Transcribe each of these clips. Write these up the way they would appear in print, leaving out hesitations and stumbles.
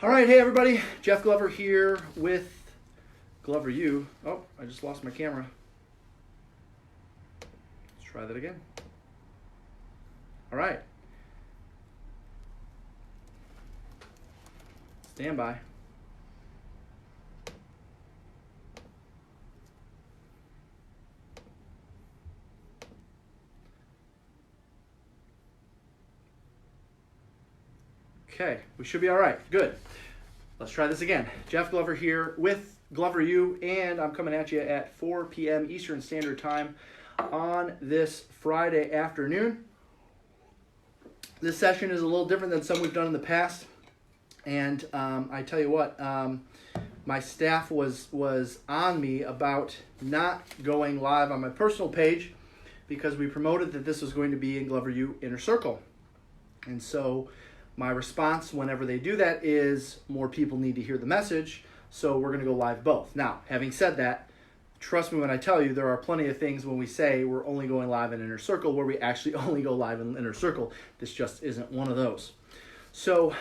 All right, hey everybody, Jeff Glover here with Glover U. Oh, I just lost my camera. Let's try that again. All right. Stand by. Okay, we should be all right. Good. Let's try this again. Jeff Glover here with Glover U, and I'm coming at you at 4 p.m. Eastern Standard Time on this Friday afternoon. This session is a little different than some we've done in the past, and I tell you what, my staff was on me about not going live on my personal page because we promoted that this was going to be in Glover U Inner Circle, and so my response whenever they do that is more people need to hear the message, so we're going to go live both. Now, having said that, trust me when I tell you there are plenty of things when we say we're only going live in Inner Circle where we actually only go live in Inner Circle. This just isn't one of those. So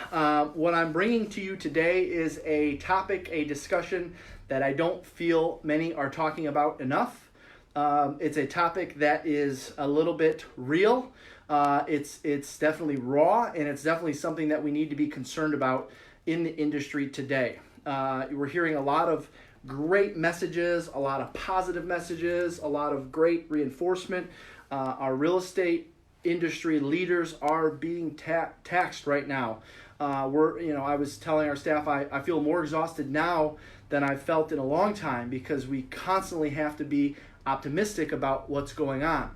what I'm bringing to you today is a topic, a discussion that I don't feel many are talking about enough. It's a topic that is a little bit real. It's definitely raw, and it's definitely something that we need to be concerned about in the industry today. We're hearing a lot of great messages, a lot of positive messages, a lot of great reinforcement. Our real estate industry leaders are being taxed right now. I was telling our staff I feel more exhausted now than I've felt in a long time because we constantly have to be optimistic about what's going on.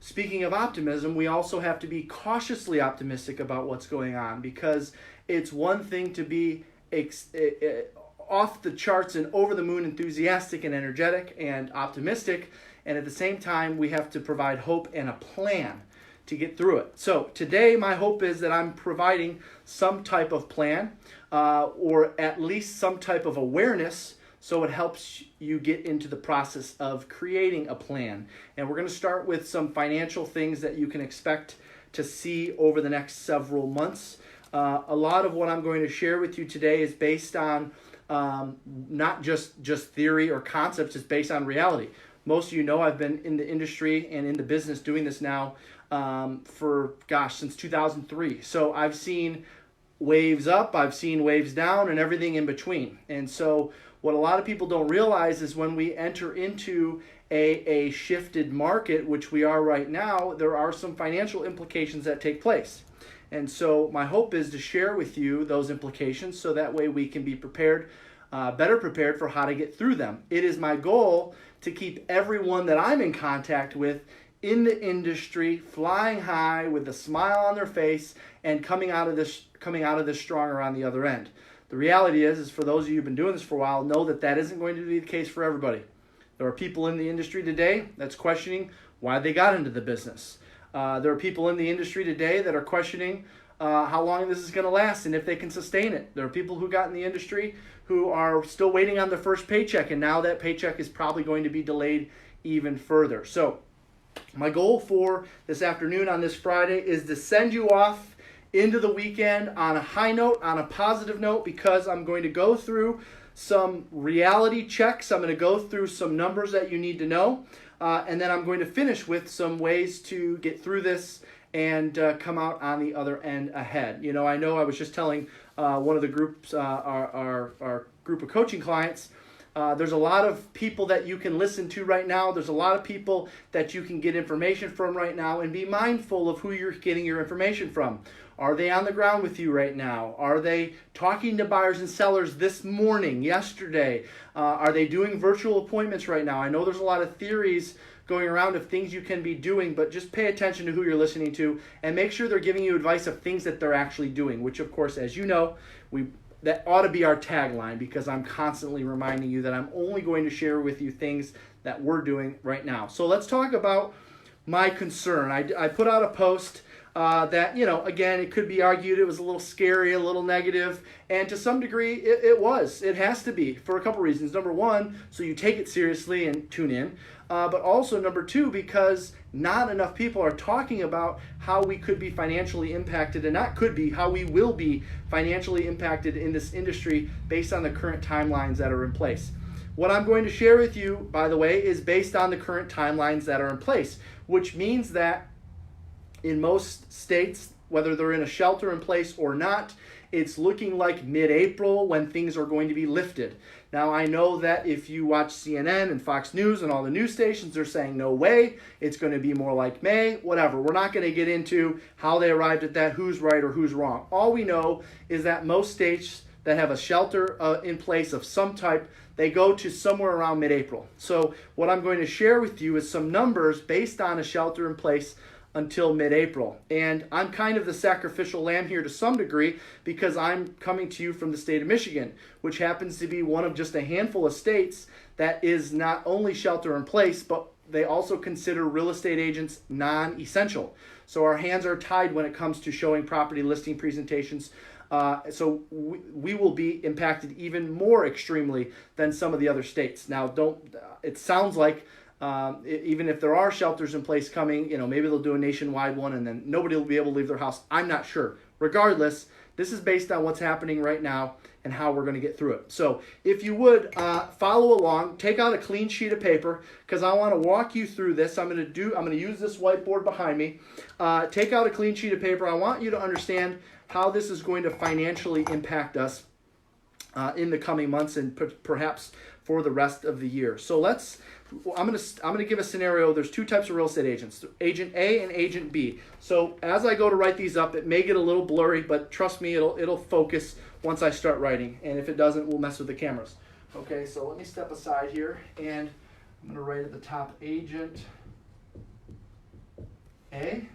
Speaking of optimism, we also have to be cautiously optimistic about what's going on because it's one thing to be off the charts and over the moon enthusiastic and energetic and optimistic, and at the same time we have to provide hope and a plan to get through it. So today my hope is that I'm providing some type of plan or at least some type of awareness so it helps you get into the process of creating a plan. And we're going to start with some financial things that you can expect to see over the next several months. A lot of what I'm going to share with you today is based on not just theory or concepts, it's based on reality. Most of you know I've been in the industry and in the business doing this now since 2003. So I've seen waves up, I've seen waves down, and everything in between. And so what a lot of people don't realize is when we enter into a shifted market, which we are right now, there are some financial implications that take place. And so my hope is to share with you those implications so that way we can be prepared, better prepared for how to get through them. It is my goal to keep everyone that I'm in contact with in the industry flying high with a smile on their face and coming out of this stronger on the other end. The reality is for those of you who've been doing this for a while, know that isn't going to be the case for everybody. There are people in the industry today that's questioning why they got into the business. There are people in the industry today that are questioning how long this is going to last and if they can sustain it. There are people who got in the industry who are still waiting on their first paycheck, and now that paycheck is probably going to be delayed even further. So my goal for this afternoon on this Friday is to send you off into the weekend on a high note, on a positive note, because I'm going to go through some reality checks. I'm going to go through some numbers that you need to know, and then I'm going to finish with some ways to get through this and come out on the other end ahead. I know I was just telling one of the groups, our group of coaching clients, there's a lot of people that you can listen to right now. There's a lot of people that you can get information from right now, and be mindful of who you're getting your information from. Are they on the ground with you right now? Are they talking to buyers and sellers this morning, yesterday? Are they doing virtual appointments right now? I know there's a lot of theories going around of things you can be doing, but just pay attention to who you're listening to and make sure they're giving you advice of things that they're actually doing, which of course, as you know, that ought to be our tagline, because I'm constantly reminding you that I'm only going to share with you things that we're doing right now. So let's talk about my concern. I put out a post that, again, it could be argued it was a little scary, a little negative, and to some degree it was. It has to be for a couple reasons. Number one, so you take it seriously and tune in. But also number two, because not enough people are talking about how we could be financially impacted, and not could be, how we will be financially impacted in this industry based on the current timelines that are in place. What I'm going to share with you, by the way, is based on the current timelines that are in place, which means that in most states, whether they're in a shelter in place or not, it's looking like mid-April when things are going to be lifted. Now, I know that if you watch CNN and Fox News and all the news stations, they're saying no way, it's going to be more like May, whatever. We're not going to get into how they arrived at that, who's right or who's wrong. All we know is that most states that have a shelter in place of some type, they go to somewhere around mid-April. So what I'm going to share with you is some numbers based on a shelter in place until mid-April. And I'm kind of the sacrificial lamb here to some degree because I'm coming to you from the state of Michigan, which happens to be one of just a handful of states that is not only shelter in place, but they also consider real estate agents non-essential. So our hands are tied when it comes to showing property listing presentations. So we will be impacted even more extremely than some of the other states. Now, it sounds like even if there are shelters in place coming, maybe they'll do a nationwide one and then nobody will be able to leave their house. I'm not sure. Regardless, this is based on what's happening right now and how we're going to get through it. So if you would follow along, take out a clean sheet of paper because I want to walk you through this. I'm going to use this whiteboard behind me. Take out a clean sheet of paper. I want you to understand how this is going to financially impact us in the coming months and perhaps for the rest of the year. So I'm going to give a scenario. There's two types of real estate agents, Agent A and Agent B. So as I go to write these up, it may get a little blurry, but trust me, it'll focus once I start writing. And if it doesn't, we'll mess with the cameras. Okay, so let me step aside here, and I'm going to write at the top Agent A.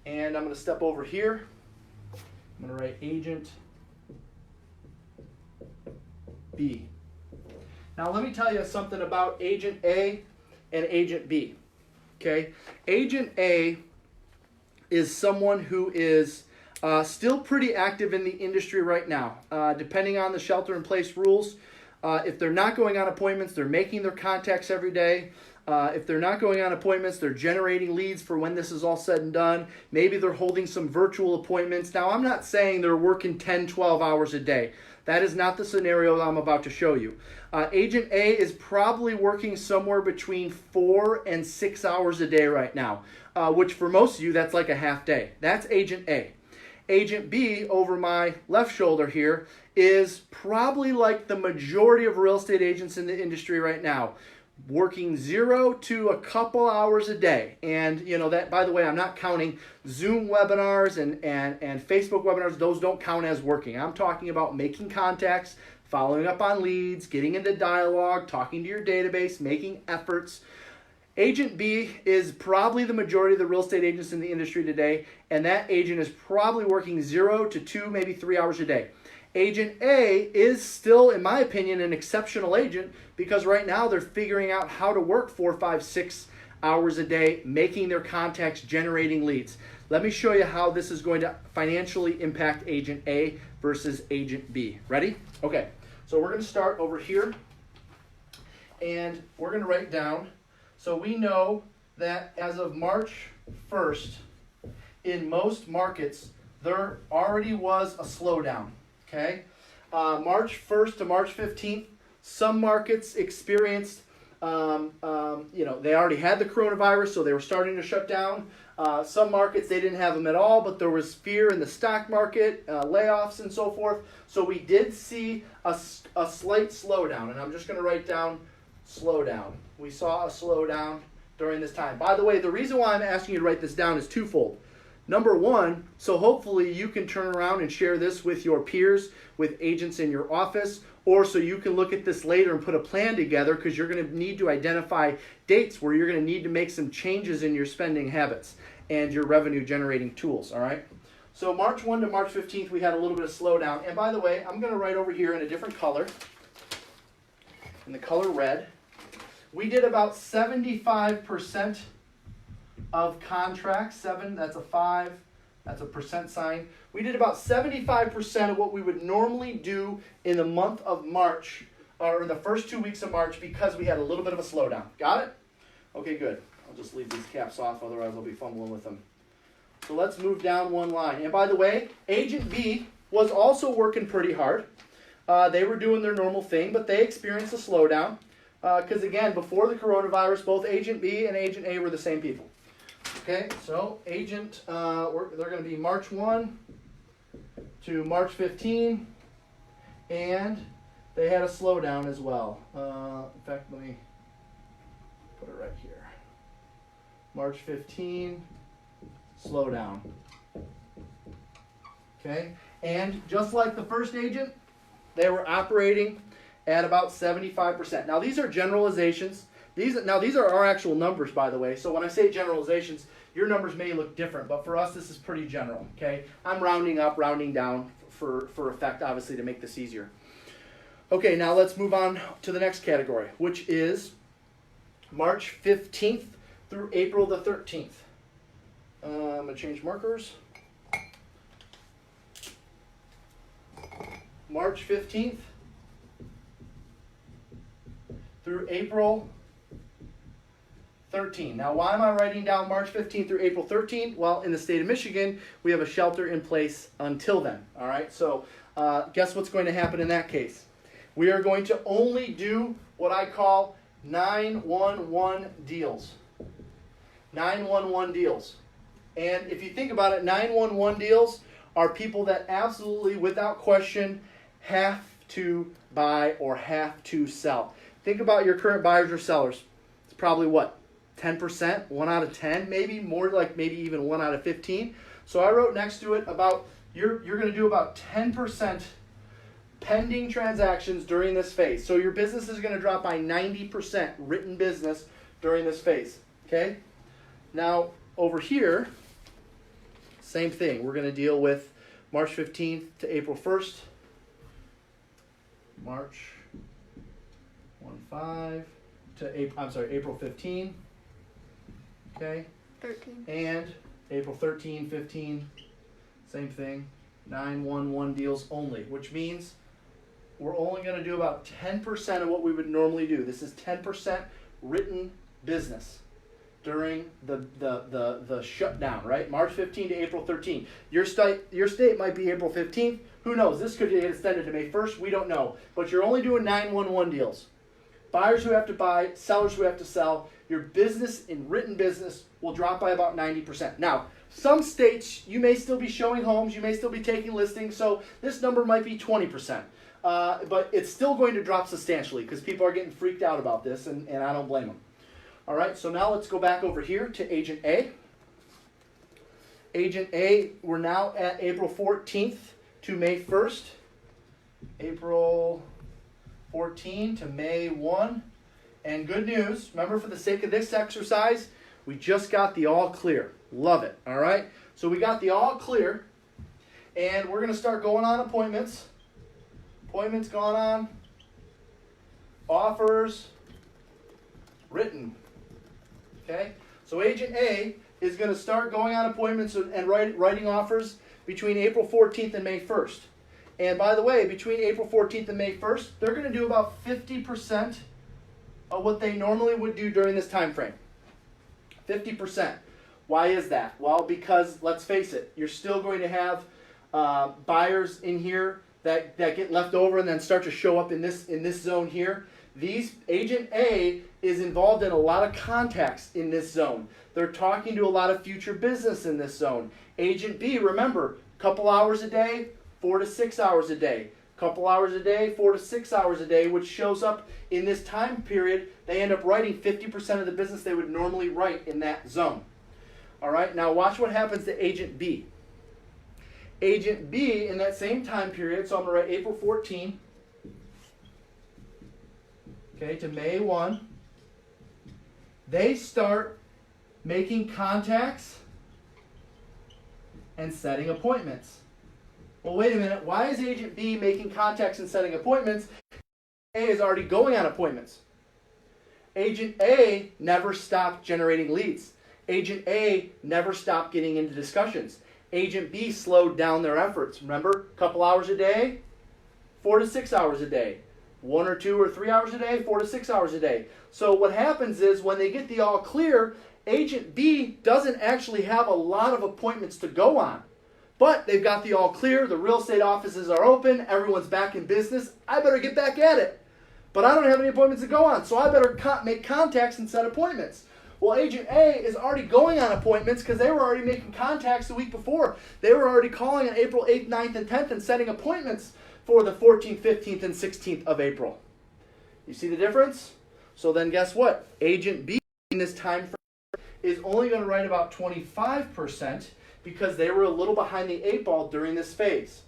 And I'm going to step over here. I'm going to write Agent B. Now let me tell you something about Agent A and Agent B. Okay, Agent A is someone who is still pretty active in the industry right now. Depending on the shelter-in-place rules, if they're not going on appointments, they're making their contacts every day. If they're not going on appointments, they're generating leads for when this is all said and done. Maybe they're holding some virtual appointments. Now, I'm not saying they're working 10, 12 hours a day. That is not the scenario that I'm about to show you. Agent A is probably working somewhere between 4 and 6 hours a day right now, which for most of you, that's like a half day. That's Agent A. Agent B, over my left shoulder here, is probably like the majority of real estate agents in the industry right now, working 0 to a couple hours a day. And that, by the way, I'm not counting Zoom webinars and Facebook webinars. Those don't count as working. I'm talking about making contacts, following up on leads, getting into dialogue, talking to your database, making efforts. Agent B is probably the majority of the real estate agents in the industry today, and that agent is probably working 0 to 2, maybe 3 hours a day. Agent A is still, in my opinion, an exceptional agent because right now they're figuring out how to work 4, 5, 6 hours a day, making their contacts, generating leads. Let me show you how this is going to financially impact Agent A versus Agent B. Ready? Okay, so we're going to start over here, and we're going to write down. So we know that as of March 1st, in most markets, there already was a slowdown. Okay, March 1st to March 15th, some markets experienced, they already had the coronavirus, so they were starting to shut down. Some markets, they didn't have them at all, but there was fear in the stock market, layoffs and so forth. So we did see a slight slowdown, and I'm just going to write down slowdown. We saw a slowdown during this time. By the way, the reason why I'm asking you to write this down is twofold. Number one, so hopefully you can turn around and share this with your peers, with agents in your office, or so you can look at this later and put a plan together because you're going to need to identify dates where you're going to need to make some changes in your spending habits and your revenue generating tools, all right? So March 1 to March 15th, we had a little bit of slowdown. And by the way, I'm going to write over here in a different color, in the color red. We did about 75% of contracts. 7, that's a 5. That's a percent sign. We did about 75% of what we would normally do in the month of March, or in the first 2 weeks of March, because we had a little bit of a slowdown. Got it? Okay, good. I'll just leave these caps off, otherwise I'll be fumbling with them. So let's move down one line. And by the way, Agent B was also working pretty hard. They were doing their normal thing, but they experienced a slowdown. Because again, before the coronavirus, both Agent B and Agent A were the same people. Okay, so Agent, they're going to be March 1 to March 15, and they had a slowdown as well. In fact, let me put it right here. March 15, slowdown. Okay, and just like the first agent, they were operating at about 75%. Now these are generalizations. These are our actual numbers, by the way. So when I say generalizations, your numbers may look different, but for us, this is pretty general. Okay, I'm rounding up, rounding down for effect, obviously, to make this easier. Okay, now let's move on to the next category, which is March 15th through April the 13th. I'm going to change markers. March 15th through April 13. Now, why am I writing down March 15th through April 13? Well, in the state of Michigan, we have a shelter in place until then. All right, so guess what's going to happen in that case? We are going to only do what I call 911 deals. 911 deals. And if you think about it, 911 deals are people that absolutely, without question, have to buy or have to sell. Think about your current buyers or sellers. It's probably what? 10%? 1 out of 10? Maybe more, like maybe even 1 out of 15. So I wrote next to it about you're going to do about 10% pending transactions during this phase. So your business is going to drop by 90% written business during this phase. Okay? Now, over here, same thing. We're going to deal with March 15th to April 1st. March 1-5 to April 15. Okay? 13. And April 13, 15, same thing. 911 deals only, which means we're only going to do about 10% of what we would normally do. This is 10% written business during the shutdown, right? March 15 to April 13. Your state might be April 15th. Who knows? This could get extended to May 1st. We don't know. But you're only doing 911 deals. Buyers who have to buy, sellers who have to sell. Your business in written business will drop by about 90%. Now, some states, you may still be showing homes. You may still be taking listings. So this number might be 20%. But it's still going to drop substantially because people are getting freaked out about this, and I don't blame them. All right, so now let's go back over here to Agent A. Agent A, we're now at April 14th to May 1st. April 14 to May 1. And good news, remember, for the sake of this exercise, we just got the all clear. Love it, all right? So we got the all clear, and we're going to start going on appointments. Appointments gone on. Offers written. Okay? So Agent A is going to start going on appointments and writing offers between April 14th and May 1st. And by the way, between April 14th and May 1st, they're going to do about 50% of what they normally would do during this time frame. 50%. Why is that? Well, because let's face it, you're still going to have buyers in here that get left over and then start to show up in this zone here. Agent A is involved in a lot of contacts in this zone. They're talking to a lot of future business in this zone. Agent B, remember, couple hours a day, 4 to 6 hours a day. Couple hours a day, 4 to 6 hours a day, which shows up in this time period. They end up writing 50% of the business they would normally write in that zone. All right, now watch what happens to Agent B. Agent B in that same time period, so I'm going to write April 14, okay, to May 1. They start making contacts and setting appointments. Well, wait a minute. Why is Agent B making contacts and setting appointments? A is already going on appointments. Agent A never stopped generating leads. Agent A never stopped getting into discussions. Agent B slowed down their efforts. Remember, a couple hours a day, 4 to 6 hours a day. 1 or 2 or 3 hours a day, 4 to 6 hours a day. So what happens is when they get the all clear, Agent B doesn't actually have a lot of appointments to go on. But they've got the all clear, the real estate offices are open, everyone's back in business. I better get back at it. But I don't have any appointments to go on, so I better make contacts and set appointments. Well, Agent A is already going on appointments because they were already making contacts the week before. They were already calling on April 8th, 9th, and 10th and setting appointments for the 14th, 15th, and 16th of April. You see the difference? So then guess what? Agent B in this time frame is only going to write about 25% because they were a little behind the 8 ball during this phase.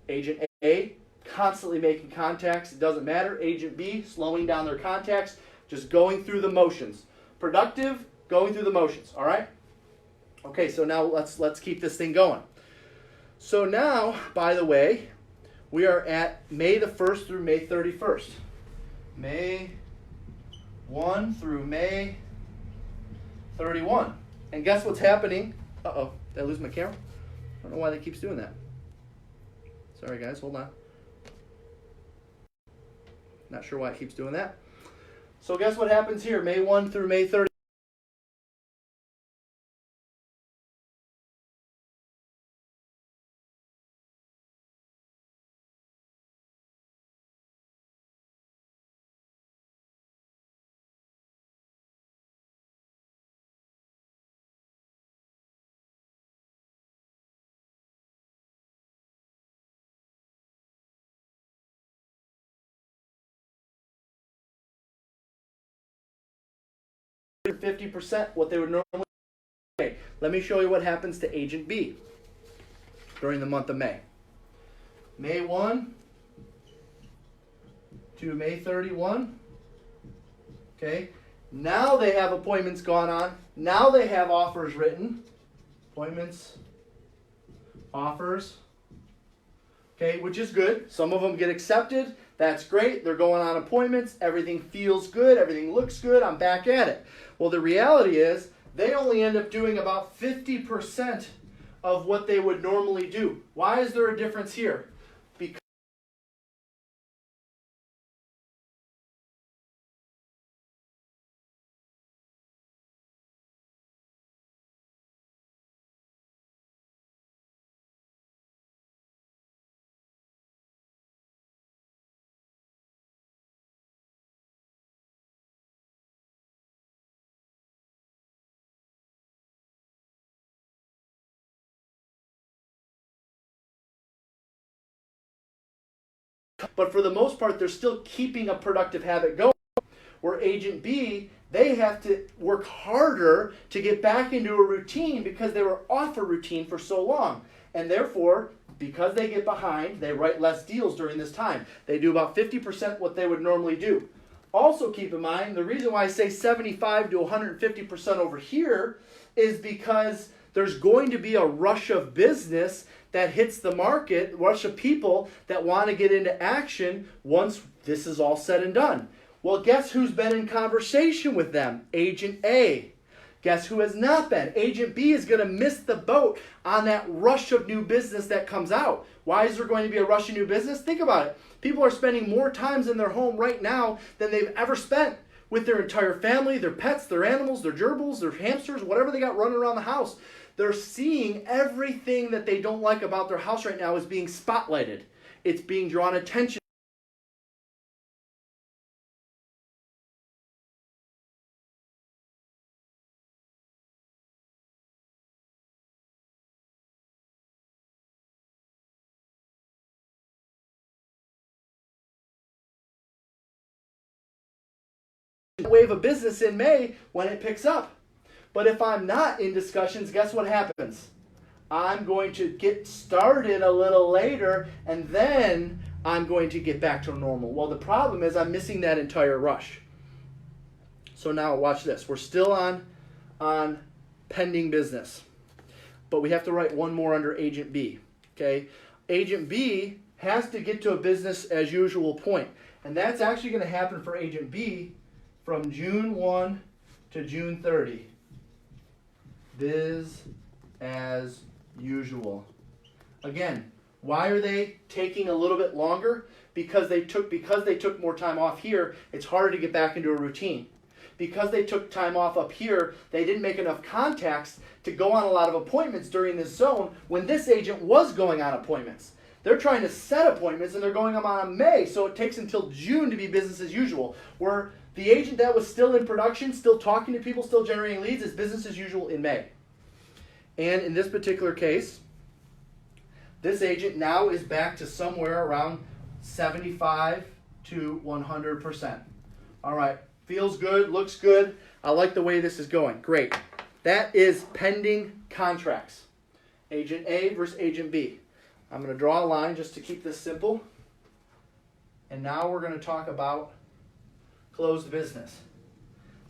Agent A, constantly making contacts. It doesn't matter. Agent B, slowing down their contacts, just going through the motions. Productive, going through the motions. All right? Okay, so now let's keep this thing going. So now, by the way, we are at May the 1st through May 31st. May 1 through May 31. And guess what's happening? Uh-oh, did I lose my camera? I don't know why that keeps doing that. Sorry, guys, hold on. Not sure why it keeps doing that. So guess what happens here? May 1 through May 30. %50% what they would normally. Okay, let me show you what happens to Agent B during the month of May. May 1 to May 31. Okay, now they have appointments gone on. Now they have offers written. Appointments, offers. Okay, which is good. Some of them get accepted. That's great. They're going on appointments. Everything feels good. Everything looks good. I'm back at it. Well, the reality is they only end up doing about 50% of what they would normally do. Why is there a difference here? Because but for the most part, they're still keeping a productive habit going. Where Agent B, they have to work harder to get back into a routine because they were off a routine for so long. And therefore, because they get behind, they write less deals during this time. They do about 50% what they would normally do. Also keep in mind, the reason why I say 75 to 150% over here is because there's going to be a rush of business that hits the market, rush of people that want to get into action once this is all said and done. Well, guess who's been in conversation with them? Agent A. Guess who has not been? Agent B is going to miss the boat on that rush of new business that comes out. Why is there going to be a rush of new business? Think about it. People are spending more times in their home right now than they've ever spent with their entire family, their pets, their animals, their gerbils, their hamsters, whatever they got running around the house. They're seeing everything that they don't like about their house right now is being spotlighted. It's being drawn attention. Wave of business in May when it picks up. But if I'm not in discussions, guess what happens? I'm going to get started a little later, and then I'm going to get back to normal. Well, the problem is I'm missing that entire rush. So now watch this. We're still on pending business. But we have to write one more under Agent B. Okay? Agent B has to get to a business as usual point. And that's actually going to happen for Agent B from June 1 to June 30. biz as usual. Again, why are they taking a little bit longer? Because they took more time off here, it's harder to get back into a routine. Because they took time off up here, they didn't make enough contacts to go on a lot of appointments during this zone when this agent was going on appointments. They're trying to set appointments and they're going on in May, so it takes until June to be business as usual. Where the agent that was still in production, still talking to people, still generating leads is business as usual in May. And in this particular case, this agent now is back to somewhere around 75 to 100%. All right, feels good, looks good. I like the way this is going. Great. That is pending contracts. Agent A versus Agent B. I'm going to draw a line just to keep this simple. And now we're going to talk about closed business.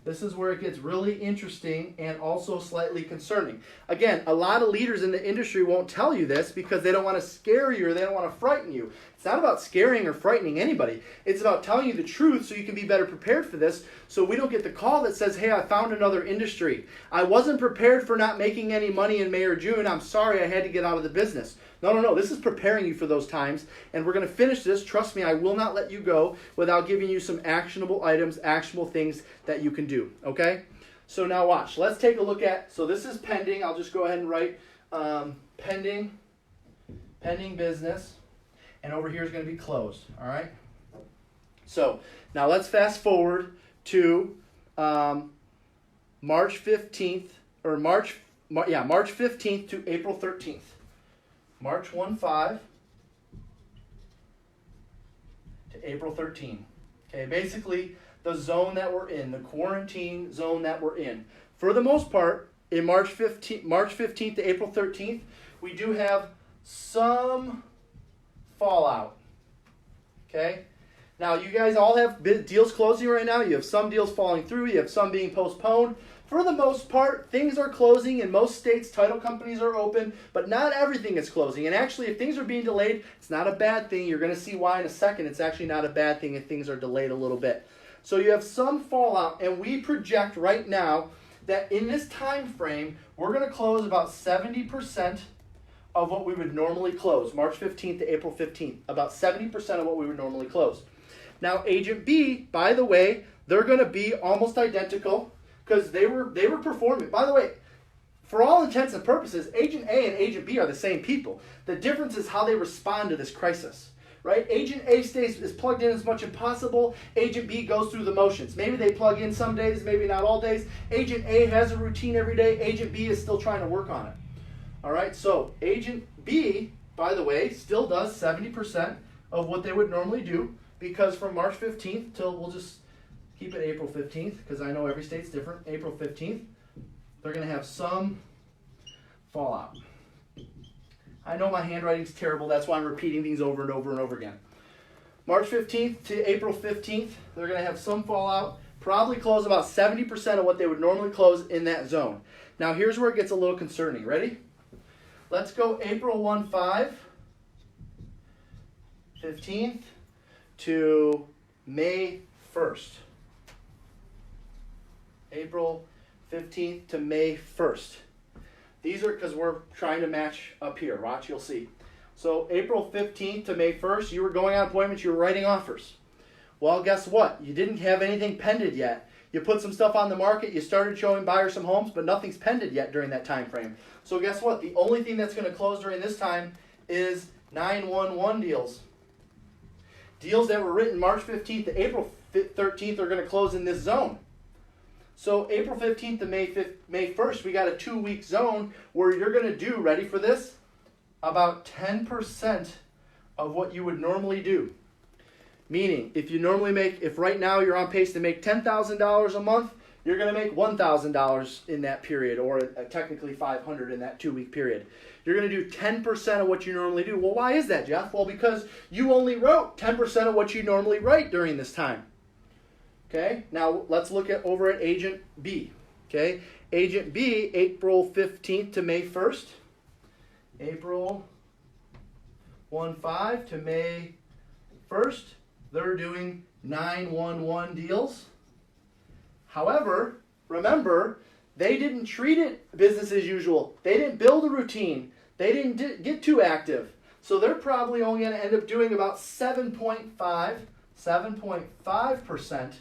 This is where it gets really interesting and also slightly concerning. Again, a lot of leaders in the industry won't tell you this because they don't want to scare you or they don't want to frighten you. It's not about scaring or frightening anybody. It's about telling you the truth so you can be better prepared for this, so we don't get the call that says, hey, I found another industry. I wasn't prepared for not making any money in May or June. I'm sorry I had to get out of the business. No. This is preparing you for those times, and we're going to finish this. Trust me, I will not let you go without giving you some actionable items, actionable things that you can do, okay? So now watch. Let's take a look at, so this is pending. I'll just go ahead and write pending business, and over here is going to be closed, all right? So now let's fast forward to March 15th, or March 15th to April 13th. March 1-5 to April 13. Okay, basically the zone that we're in, the quarantine zone that we're in. For the most part, in March 15th to April 13th, we do have some fallout. Okay? Now, you guys all have deals closing right now. You have some deals falling through. You have some being postponed. For the most part, things are closing. In most states, title companies are open, but not everything is closing. And actually, if things are being delayed, it's not a bad thing. You're going to see why in a second. It's actually not a bad thing if things are delayed a little bit. So you have some fallout, and we project right now that in this time frame, we're going to close about 70% of what we would normally close, March 15th to April 15th, about 70% of what we would normally close. Now, Agent B, by the way, they're going to be almost identical, because they were performing. By the way, for all intents and purposes, Agent A and Agent B are the same people. The difference is how they respond to this crisis, right? Agent A is plugged in as much as possible. Agent B goes through the motions. Maybe they plug in some days, maybe not all days. Agent A has a routine every day. Agent B is still trying to work on it. All right, so Agent B, by the way, still does 70% of what they would normally do, because from March 15th till, we'll just keep it April 15th, because I know every state's different. April 15th, they're going to have some fallout. I know my handwriting's terrible. That's why I'm repeating things over and over and over again. March 15th to April 15th, they're going to have some fallout. Probably close about 70% of what they would normally close in that zone. Now, here's where it gets a little concerning. Ready? Let's go April 1-5, 15th to May 1st. April 15th to May 1st. These are because we're trying to match up here. Watch, you'll see. So April 15th to May 1st, you were going on appointments, you were writing offers. Well, guess what? You didn't have anything pended yet. You put some stuff on the market, you started showing buyers some homes, but nothing's pended yet during that time frame. So guess what? The only thing that's going to close during this time is 911 deals. Deals that were written March 15th to April 13th are going to close in this zone. So April 15th to May 1st, we got a 2-week zone where you're going to do, ready for this, about 10% of what you would normally do. Meaning, if right now you're on pace to make $10,000 a month, you're going to make $1,000 in that period, or technically $500 in that 2-week period. You're going to do 10% of what you normally do. Well, why is that, Jeff? Well, because you only wrote 10% of what you normally write during this time. Okay, now let's look at over at Agent B. Okay, Agent B, April 15th to May 1st. April 1-5 to May 1st. They're doing 911 deals. However, remember, They didn't treat it business as usual. They didn't build a routine. They didn't get too active. So they're probably only going to end up doing about 7.5%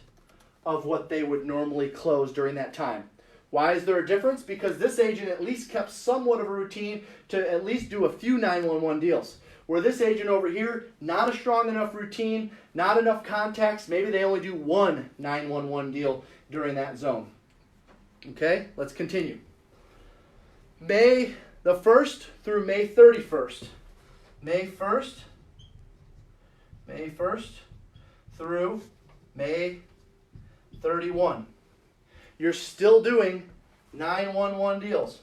of what they would normally close during that time. Why is there a difference? Because this agent at least kept somewhat of a routine to at least do a few 911 deals. Where this agent over here, not a strong enough routine, not enough contacts, maybe they only do one 911 deal during that zone. Okay, let's continue. May the 1st through May 31st. May 1st through May 31. You're still doing 911 deals.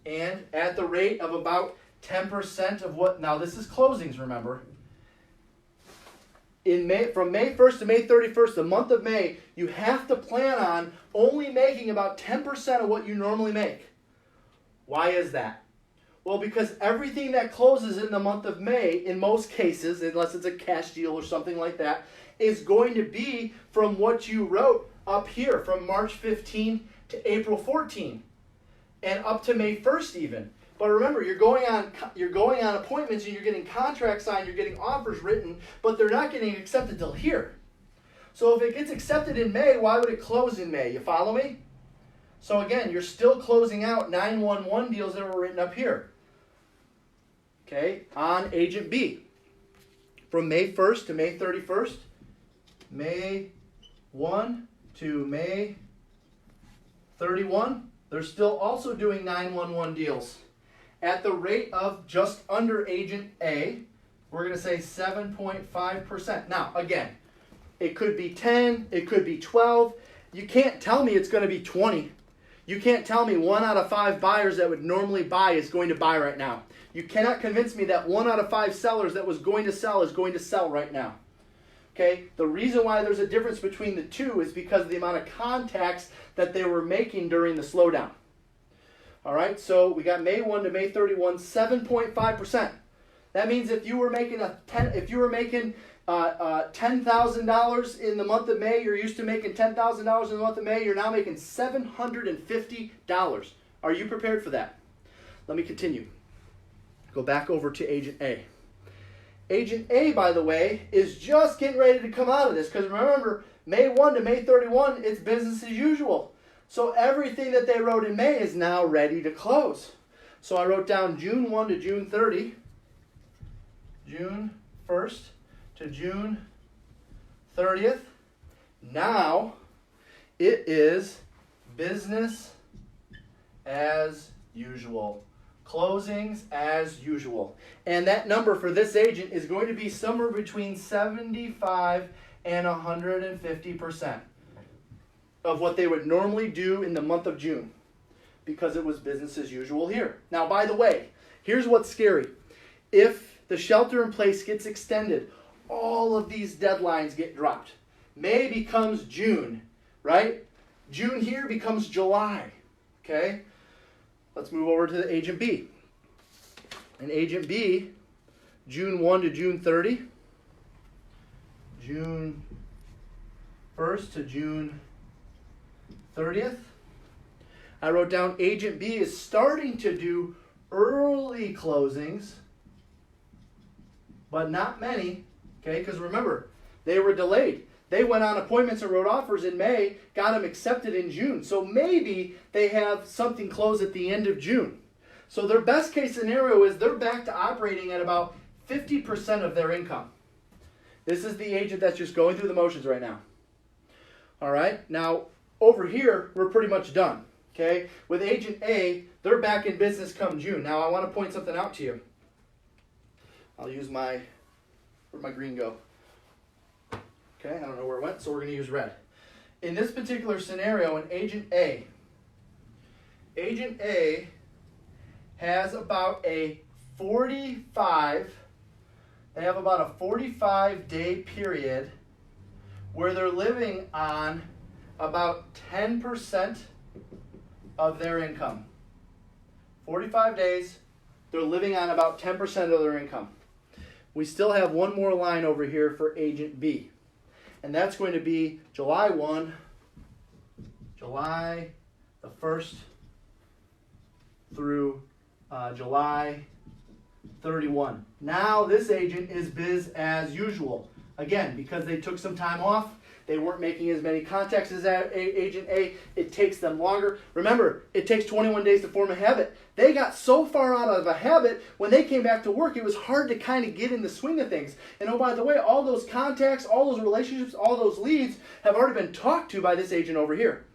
And at the rate of about 10% of what, now this is closings, remember. From May 1st to May 31st, the month of May, you have to plan on only making about 10% of what you normally make. Why is that? Well, because everything that closes in the month of May, in most cases, unless it's a cash deal or something like that, is going to be from what you wrote up here, from March 15 to April 14, and up to May 1st even. But remember, you're going on appointments and you're getting contracts signed, you're getting offers written, but they're not getting accepted till here. So if it gets accepted in May, why would it close in May? You follow me? So again, you're still closing out 911 deals that were written up here. Okay, on Agent B. From May 1st to May 31st, May 1 to May 31, they're still also doing 911 deals. At the rate of just under Agent A, we're going to say 7.5%. Now, again, it could be 10, it could be 12. You can't tell me it's going to be 20. You can't tell me 1 out of 5 buyers that would normally buy is going to buy right now. You cannot convince me that 1 out of 5 sellers that was going to sell is going to sell right now. Okay? The reason why there's a difference between the two is because of the amount of contacts that they were making during the slowdown. All right, so we got May 1 to May 31, 7.5%. That means if you were making $10,000 in the month of May, you're used to making $10,000 in the month of May, you're now making $750. Are you prepared for that? Let me continue. Go back over to Agent A. Agent A, by the way, is just getting ready to come out of this because remember, May 1 to May 31, it's business as usual. So everything that they wrote in May is now ready to close. So I wrote down June 1 to June 30, June 1st to June 30th. Now it is business as usual. Closings as usual. And that number for this agent is going to be somewhere between 75 and 150% of what they would normally do in the month of June because it was business as usual here. Now, by the way, here's what's scary. If the shelter in place gets extended, all of these deadlines get dropped. May becomes June, right? June here becomes July, okay? Let's move over to the Agent B. And Agent B, June 1 to June 30, June 1st to June 30th. I wrote down Agent B is starting to do early closings, but not many, okay? Because remember, they were delayed. They went on appointments and wrote offers in May, got them accepted in June. So maybe they have something close at the end of June. So their best case scenario is they're back to operating at about 50% of their income. This is the agent that's just going through the motions right now. All right, now over here, we're pretty much done. Okay, with Agent A, they're back in business come June. Now I want to point something out to you. I'll use where'd my green go? Okay, I don't know where it went, so we're going to use red. In this particular scenario, in Agent A has about a 45-day period where they're living on about 10% of their income. 45 days, they're living on about 10% of their income. We still have one more line over here for Agent B. And that's going to be July 1 to July the 1st through July 31. Now this agent is biz as usual. Again, because they took some time off, they weren't making as many contacts as agent A. It takes them longer. Remember, it takes 21 days to form a habit. They got so far out of a habit, when they came back to work, it was hard to kind of get in the swing of things. And oh, by the way, all those contacts, all those relationships, all those leads have already been talked to by this agent over here.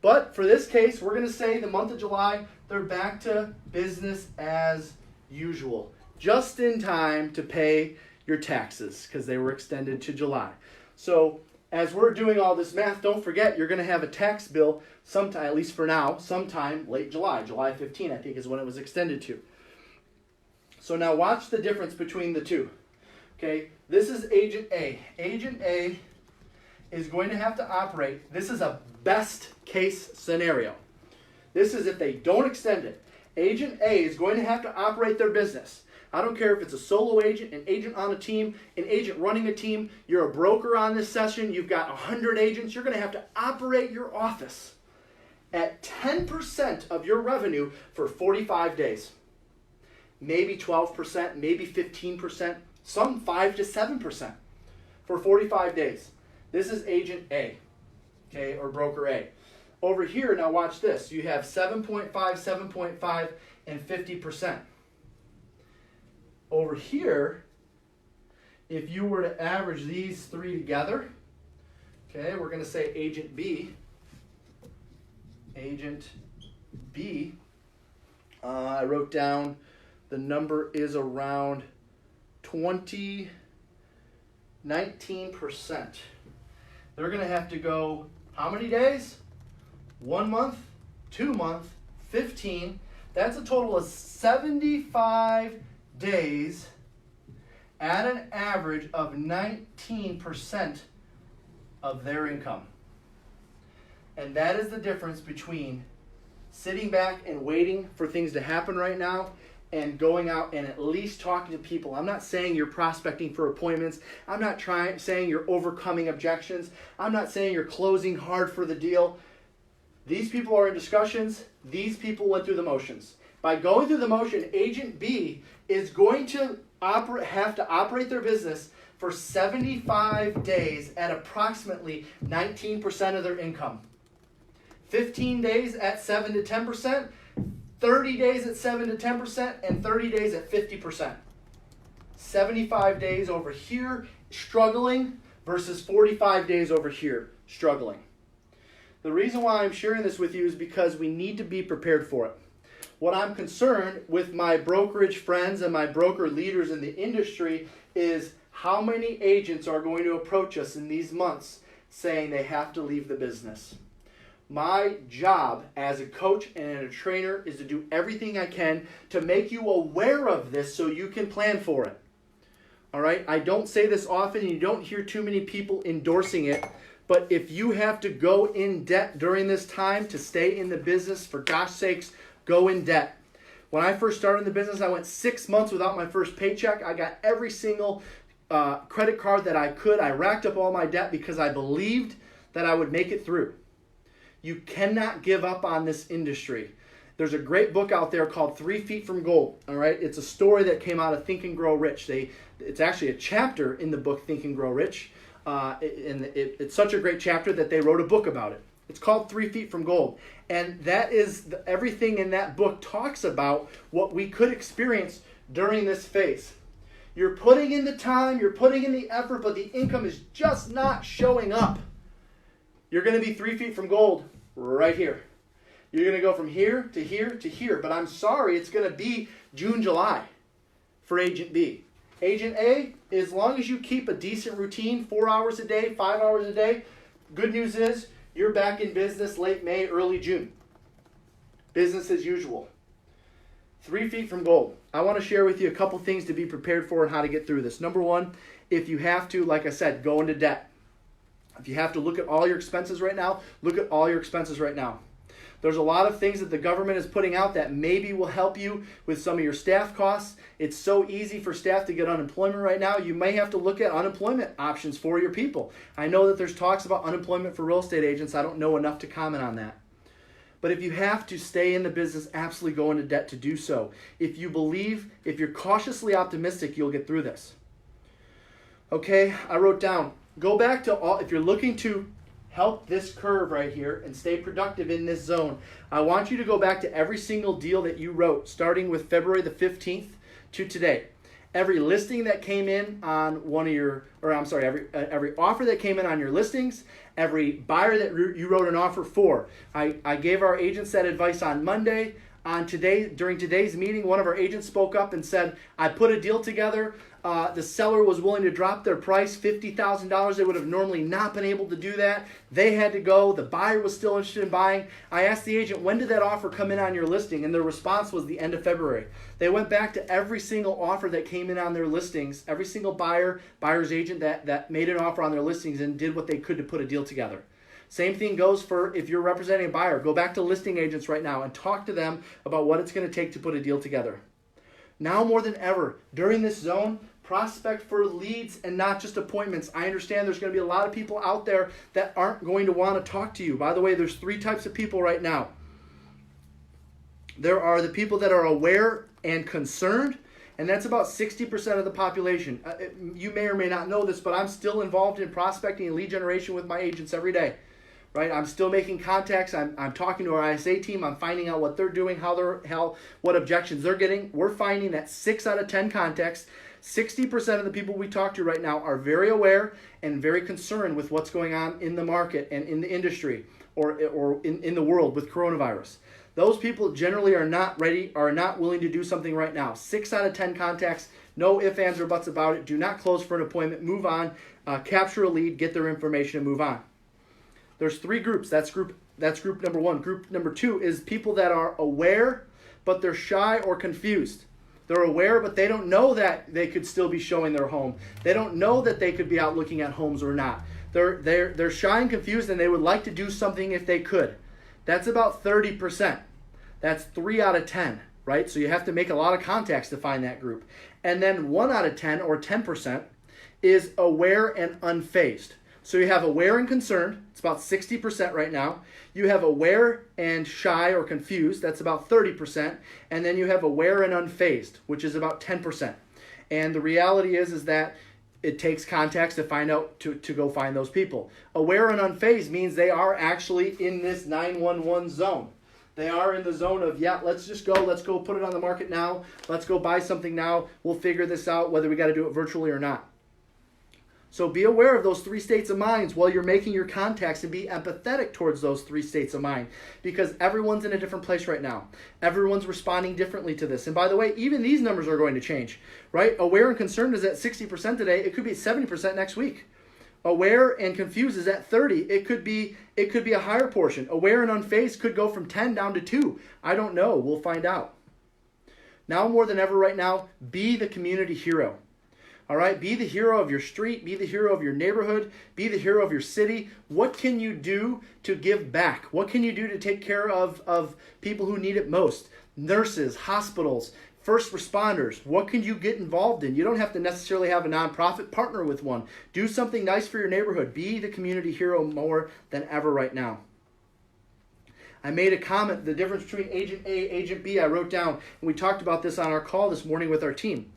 But for this case, we're going to say the month of July, they're back to business as usual. Just in time to pay your taxes because they were extended to July. So as we're doing all this math, don't forget you're going to have a tax bill sometime, at least for now, sometime late July. July 15, I think, is when it was extended to. So now watch the difference between the two. Okay, this is agent A. Agent A is going to have to operate. This is a best case scenario. This is if they don't extend it. Agent A is going to have to operate their business. I don't care if it's a solo agent, an agent on a team, an agent running a team, you're a broker on this session, you've got 100 agents, you're going to have to operate your office at 10% of your revenue for 45 days. Maybe 12%, maybe 15%, some 5 to 7% for 45 days. This is agent A, okay, or broker A. Over here, now watch this. You have 7.5, 7.5, and 50%. Over here, if you were to average these three together, okay, we're going to say agent B. Agent B, I wrote down the number is around 19%. They're going to have to go how many days? 1 month, 2 months, 15. That's a total of 75 days at an average of 19% of their income. And that is the difference between sitting back and waiting for things to happen right now and going out and at least talking to people. I'm not saying you're prospecting for appointments. I'm not saying you're overcoming objections. I'm not saying you're closing hard for the deal. These people are in discussions. These people went through the motions. By going through the motion, agent B is going to have to operate their business for 75 days at approximately 19% of their income. 15 days at 7 to 10%, 30 days at 7 to 10%, and 30 days at 50%. 75 days over here struggling versus 45 days over here struggling. The reason why I'm sharing this with you is because we need to be prepared for it. What I'm concerned with my brokerage friends and my broker leaders in the industry is how many agents are going to approach us in these months saying they have to leave the business. My job as a coach and a trainer is to do everything I can to make you aware of this so you can plan for it. All right? I don't say this often and you don't hear too many people endorsing it, but if you have to go in debt during this time to stay in the business, for gosh sakes, go in debt. When I first started in the business, I went 6 months without my first paycheck. I got every single credit card that I could. I racked up all my debt because I believed that I would make it through. You cannot give up on this industry. There's a great book out there called 3 Feet from Gold. All right, it's a story that came out of Think and Grow Rich. It's actually a chapter in the book Think and Grow Rich. It's such a great chapter that they wrote a book about it. It's called 3 Feet from Gold. And that is everything in that book talks about what we could experience during this phase. You're putting in the time, you're putting in the effort, but the income is just not showing up. You're going to be 3 feet from gold right here. You're going to go from here to here to here. But I'm sorry, it's going to be June, July for Agent B. Agent A, as long as you keep a decent routine, 4 hours a day, 5 hours a day, good news is you're back in business late May, early June. Business as usual. 3 feet from gold. I want to share with you a couple things to be prepared for and how to get through this. Number one, if you have to, like I said, go into debt. If you have to look at all your expenses right now, look at all your expenses right now. There's a lot of things that the government is putting out that maybe will help you with some of your staff costs. It's so easy for staff to get unemployment right now. You may have to look at unemployment options for your people. I know that there's talks about unemployment for real estate agents. I don't know enough to comment on that. But if you have to stay in the business, absolutely go into debt to do so. If you believe, if you're cautiously optimistic, you'll get through this. Okay, I wrote down, go back to all, if you're looking to help this curve right here and stay productive in this zone, I want you to go back to every single deal that you wrote, starting with February the 15th to today. Every listing that came in on one of your, or I'm sorry, every offer that came in on your listings, every buyer that you wrote an offer for. I gave our agents that advice on Monday. During today's meeting, one of our agents spoke up and said, I put a deal together. The seller was willing to drop their price $50,000. They would have normally not been able to do that. They had to go. The buyer was still interested in buying. I asked the agent, when did that offer come in on your listing? And their response was the end of February. They went back to every single offer that came in on their listings, every single buyer's agent that made an offer on their listings and did what they could to put a deal together. Same thing goes for if you're representing a buyer. Go back to listing agents right now and talk to them about what it's going to take to put a deal together. Now more than ever, during this zone, prospect for leads and not just appointments. I understand there's going to be a lot of people out there that aren't going to want to talk to you. By the way, there's 3 types of people right now. There are the people that are aware and concerned, and that's about 60% of the population. You may or may not know this, but I'm still involved in prospecting and lead generation with my agents every day. Right, I'm still making contacts. I'm talking to our ISA team. I'm finding out what they're doing, what objections they're getting. We're finding that 6 out of 10 contacts, 60% of the people we talk to right now are very aware and very concerned with what's going on in the market and in the industry or in the world with coronavirus. Those people generally are not ready, are not willing to do something right now. 6 out of 10 contacts, no ifs, ands, or buts about it. Do not close for an appointment. Move on, capture a lead, get their information, and move on. There's 3 groups. That's group number 1. Group number 2 is people that are aware, but they're shy or confused. They're aware, but they don't know that they could still be showing their home. They don't know that they could be out looking at homes or not. They're shy and confused, and they would like to do something if they could. That's about 30%. That's 3 out of 10, right? So you have to make a lot of contacts to find that group. And then 1 out of 10, or 10%, is aware and unfazed. So you have aware and concerned, it's about 60% right now. You have aware and shy or confused, that's about 30%. And then you have aware and unfazed, which is about 10%. And the reality is that it takes contacts to find out, to go find those people. Aware and unfazed means they are actually in this 911 zone. They are in the zone of, yeah, let's go put it on the market now. Let's go buy something now. We'll figure this out, whether we got to do it virtually or not. So be aware of those 3 states of mind while you're making your contacts, and be empathetic towards those 3 states of mind, because everyone's in a different place right now. Everyone's responding differently to this. And by the way, even these numbers are going to change, right? Aware and concerned is at 60% today. It could be 70% next week. Aware and confused is at 30. It could be a higher portion. Aware and unfazed could go from 10 down to 2. I don't know. We'll find out. Now more than ever right now, be the community hero. All right, be the hero of your street, be the hero of your neighborhood, be the hero of your city. What can you do to give back? What can you do to take care of people who need it most? Nurses, hospitals, first responders. What can you get involved in? You don't have to necessarily have a nonprofit. Partner with one. Do something nice for your neighborhood. Be the community hero more than ever right now. I made a comment, the difference between Agent A, Agent B, I wrote down, and we talked about this on our call this morning with our team.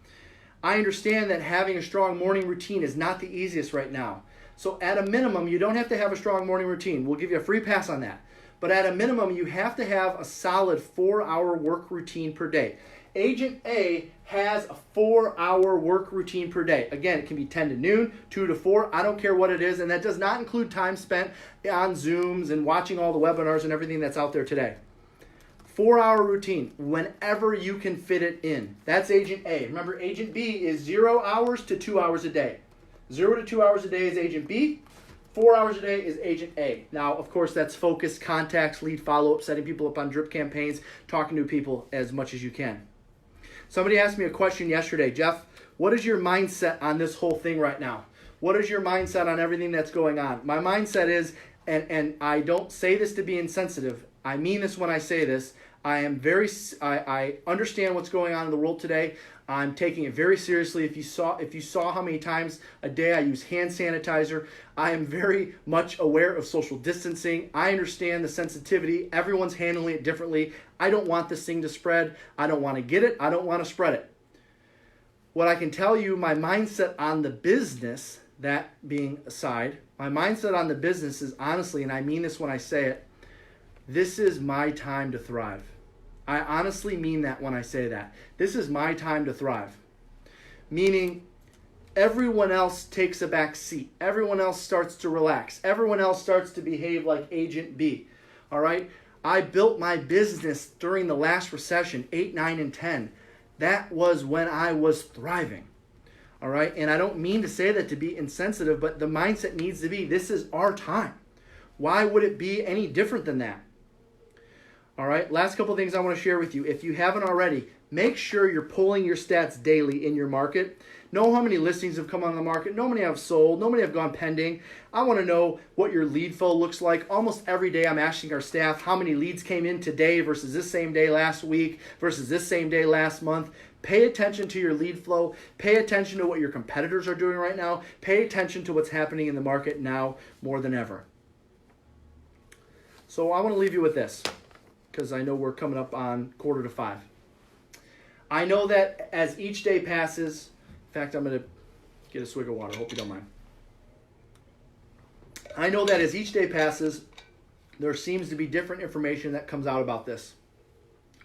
I understand that having a strong morning routine is not the easiest right now. So at a minimum, you don't have to have a strong morning routine. We'll give you a free pass on that. But at a minimum, you have to have a solid 4-hour work routine per day. Agent A has a 4-hour work routine per day. Again, it can be 10 to noon, 2 to 4. I don't care what it is. And that does not include time spent on Zooms and watching all the webinars and everything that's out there today. 4-hour routine, whenever you can fit it in. That's Agent A. Remember, Agent B is 0 hours to 2 hours a day. 0 to 2 hours a day is Agent B. 4 hours a day is Agent A. Now, of course, that's focus, contacts, lead follow-up, setting people up on drip campaigns, talking to people as much as you can. Somebody asked me a question yesterday, Jeff, what is your mindset on this whole thing right now? What is your mindset on everything that's going on? My mindset is, and I don't say this to be insensitive, I mean this when I say this. I understand what's going on in the world today. I'm taking it very seriously. If you saw how many times a day I use hand sanitizer, I am very much aware of social distancing. I understand the sensitivity. Everyone's handling it differently. I don't want this thing to spread. I don't want to get it. I don't want to spread it. What I can tell you, my mindset on the business, that being aside, my mindset on the business is honestly, and I mean this when I say it, this is my time to thrive. I honestly mean that when I say that. This is my time to thrive. Meaning, everyone else takes a back seat. Everyone else starts to relax. Everyone else starts to behave like Agent B. All right? I built my business during the last recession, 8, 9, and 10. That was when I was thriving. All right? And I don't mean to say that to be insensitive, but the mindset needs to be, this is our time. Why would it be any different than that? All right, last couple of things I want to share with you. If you haven't already, make sure you're pulling your stats daily in your market. Know how many listings have come on the market. Know how many have sold. Know how many have gone pending. I want to know what your lead flow looks like. Almost every day I'm asking our staff how many leads came in today versus this same day last week versus this same day last month. Pay attention to your lead flow. Pay attention to what your competitors are doing right now. Pay attention to what's happening in the market now more than ever. So I want to leave you with this, because I know we're coming up on 4:45. I know that as each day passes, in fact, I'm going to get a swig of water. Hope you don't mind. I know that as each day passes, there seems to be different information that comes out about this.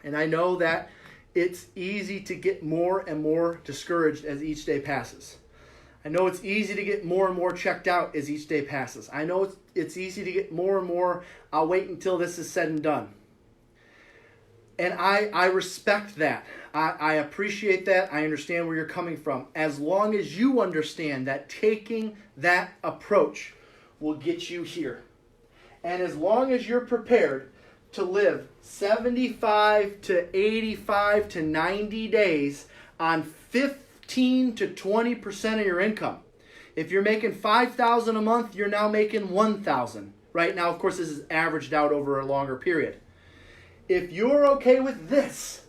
And I know that it's easy to get more and more discouraged as each day passes. I know it's easy to get more and more checked out as each day passes. I know it's easy to get more and more, I'll wait until this is said and done. And I respect that. I appreciate that. I understand where you're coming from. As long as you understand that taking that approach will get you here. And as long as you're prepared to live 75 to 85 to 90 days on 15 to 20% of your income. If you're making $5,000 a month, you're now making $1,000. Right now, of course, this is averaged out over a longer period. If you're okay with this,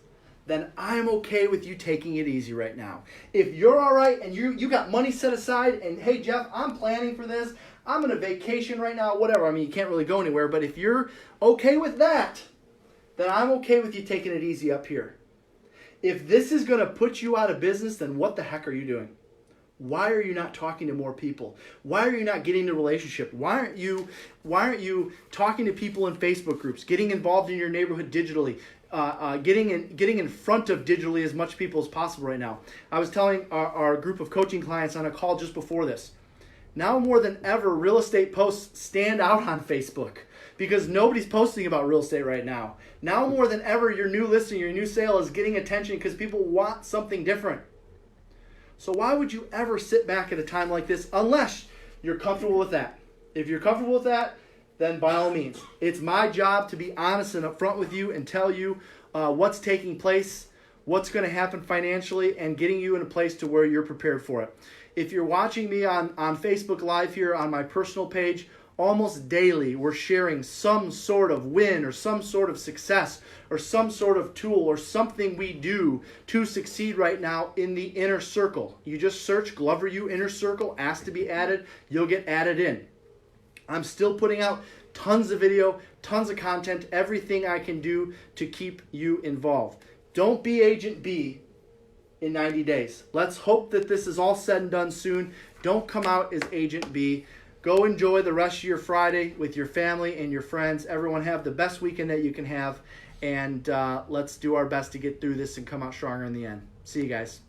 then I'm okay with you taking it easy right now. If you're all right and you got money set aside and, hey, Jeff, I'm planning for this. I'm on a vacation right now, whatever. I mean, you can't really go anywhere. But if you're okay with that, then I'm okay with you taking it easy up here. If this is going to put you out of business, then what the heck are you doing? Why are you not talking to more people? Why are you not getting into a relationship? Why aren't you talking to people in Facebook groups, getting involved in your neighborhood digitally, getting in front of digitally as much people as possible right now? I was telling our group of coaching clients on a call just before this. Now more than ever, real estate posts stand out on Facebook because nobody's posting about real estate right now. Now more than ever, your new listing, your new sale is getting attention because people want something different. So why would you ever sit back at a time like this unless you're comfortable with that? If you're comfortable with that, then by all means. It's my job to be honest and upfront with you and tell you what's taking place, what's going to happen financially, and getting you in a place to where you're prepared for it. If you're watching me on Facebook Live here on my personal page, almost daily we're sharing some sort of win or some sort of success or some sort of tool or something we do to succeed right now in the inner circle. You just search Glover U Inner Circle, ask to be added, you'll get added in. I'm still putting out tons of video, tons of content, everything I can do to keep you involved. Don't be Agent B in 90 days. Let's hope that this is all said and done soon. Don't come out as Agent B. Go enjoy the rest of your Friday with your family and your friends. Everyone have the best weekend that you can have. And let's do our best to get through this and come out stronger in the end. See you guys.